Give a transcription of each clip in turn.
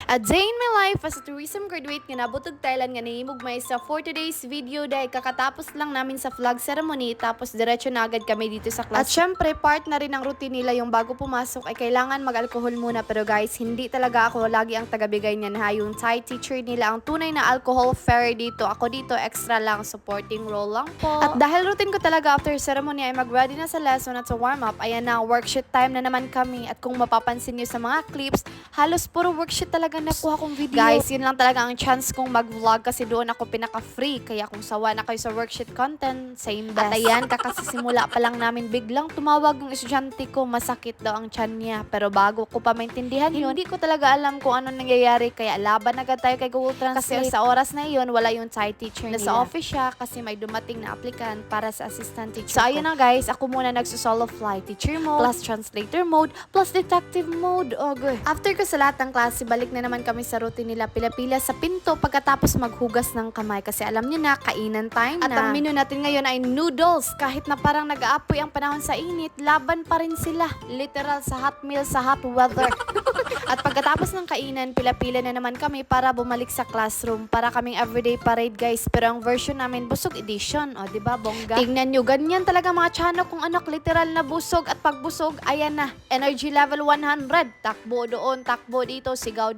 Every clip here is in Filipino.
A day in my life as a tourism graduate nga nabutog Thailand nga nahimog may sa for today's video dahil kakatapos lang namin sa flag ceremony tapos diretso na agad kami dito sa class. At syempre part na rin ng routine nila yung bago pumasok ay kailangan mag-alcohol muna, pero guys hindi talaga ako lagi ang tagabigay niyan ha. Yung Thai teacher nila ang tunay na alcohol fairy dito. Ako dito extra lang, supporting role lang po. At dahil routine ko talaga after ceremony ay mag-ready na sa lesson at sa warm up, ayan na worksheet time na naman kami. At kung mapapansin niyo sa mga clips, halos puro worksheet talaga nakuha kong video. Guys, yun lang talaga ang chance kong mag-vlog kasi doon ako pinaka-free. Kaya kung sawa na kayo sa worksheet content, same best. At ayan, kakasimula pa lang namin biglang tumawag ng estudyante ko, masakit daw ang tiyan niya. Pero bago ko pa maintindihan yun, hindi ko talaga alam kung ano nangyayari. Kaya laban agad tayo kay Google Translate. Kasi sa oras na yun, wala yung Thai teacher nila. Nasa office siya kasi may dumating na applicant para sa assistant teacher. So ayun na guys, ako muna nagsusolo fly teacher mode, plus translator mode, plus detective mode. After ko sa lahat ng klase, balik na naman kami sa routine nila, pila-pila sa pinto pagkatapos maghugas ng kamay kasi alam niyo na, kainan time na. At ang menu natin ngayon ay noodles. Kahit na parang nag-aapoy ang panahon sa init, laban pa rin sila. Literal sa hot meal, sa hot weather. At pagkatapos ng kainan, pila-pila na naman kami para bumalik sa classroom. Para kaming everyday parade guys, pero ang version namin busog edition. O diba bongga? Tingnan nyo, ganyan talaga mga tiyanok kung anak, literal na busog. At pag busog, ayan na, energy level 100. Takbo doon, takbo dito, sigaw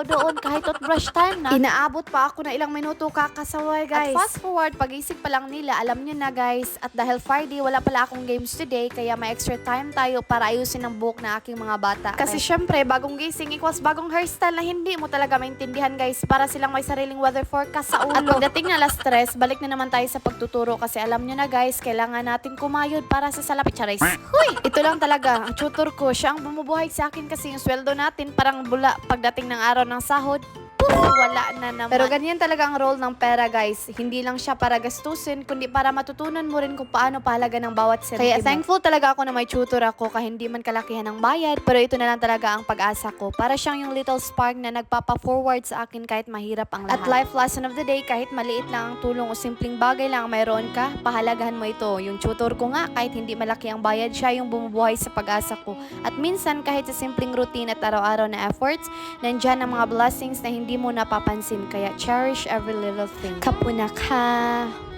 doon, kahit toothbrush time na. Inaabot pa ako na ilang minuto kakasaway guys. At fast forward, pag-isip pa lang nila, alam nyo na guys. At dahil Friday, wala pala akong games today, kaya may extra time tayo para ayusin ang buhok na aking mga bata. Kasi syempre, bagong gising equals bagong hairstyle na hindi mo talaga maintindihan guys, para silang may sariling weather forecast sa ulo. At pagdating na alas 3, balik na naman tayo sa pagtuturo kasi alam nyo na guys, kailangan natin kumayod para sa salapi. Charis. Huy! Ito lang talaga, ang tutor ko, siya ang bumubuhay sa akin kasi yung sweldo natin parang bula pagdating ng araw ng sahod. Wala na naman. Pero ganyan talaga ang role ng pera guys. Hindi lang siya para gastusin, kundi para matutunan mo rin kung paano pahalaga ng bawat sentimo. Kaya thankful talaga ako na may tutor ako kahit hindi man kalakihan ng bayad. Pero ito na lang talaga ang pag-asa ko. Para siyang yung little spark na nagpapa-forward sa akin kahit mahirap ang lahat. At life lesson of the day, kahit maliit lang ang tulong o simpleng bagay lang ang mayroon ka, pahalagahan mo ito. Yung tutor ko nga, kahit hindi malaki ang bayad, siya yung bumubuhay sa pag-asa ko. At minsan kahit sa simpleng routine at araw-araw na efforts, nandyan ang mga blessings na hindi mo napapansin. Kaya cherish every little thing. Kapuna ka!